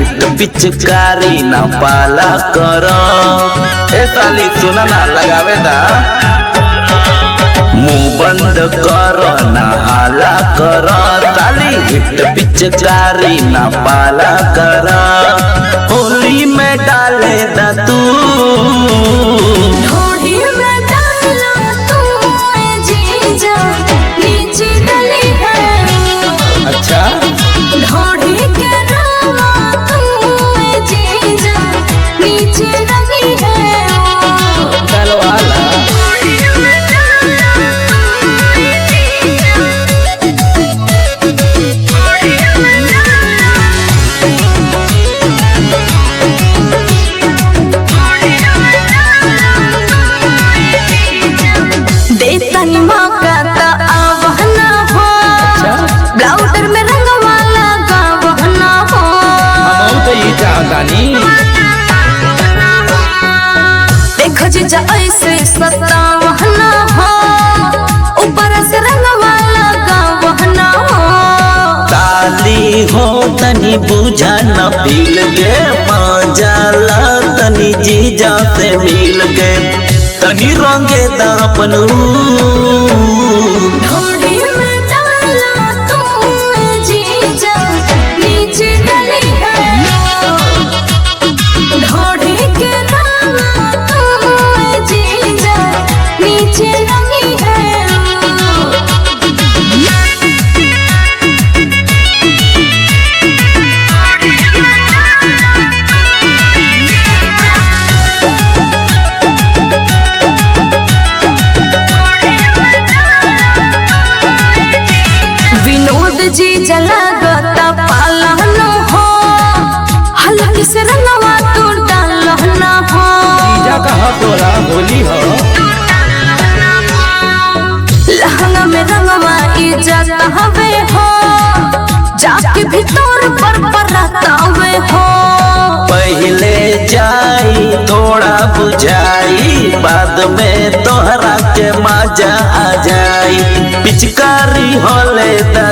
Hit पिचकारी ना पाला करो। ए साली सुना ना लगावे दा, मुंह बंद करो ना हाला करो। साली हिट पिचकारी ना पाला करो। होली में डाले दा तू, होली में डाला तू जीजा नीचे डली है। अच्छा होली के रंगा तू जीजा नीचे डली है। चलो आला देतनी मौका ता आवहना हो। ब्लाउजर में रंग वाला गावहना हो। हम तो ये चाहतानी, देखो जीजा ऐसे सतावहना हो। ऊपर से रंग वाला गावहना हो। साली हो तनी बुझा न पील के मजा ला तनी जीजा से मिल के तनी रंगे दापनू। होली में डाला तू जीजा नीचे डली है। होली के रंगा तू जीजा नीचे डली है। विनोद जी जलागता पालन हो। हल्की से रंगवा तू डालना हो। जीजा कहा तोरा होली हो, लहंगा में रंगवा इज्जत हवे हो। जाके भीतर पर रहतावे हो। पहले जाई थोड़ा बुझाई बाद में तोहरा के मजा आ जाई। पिचकारी होले दा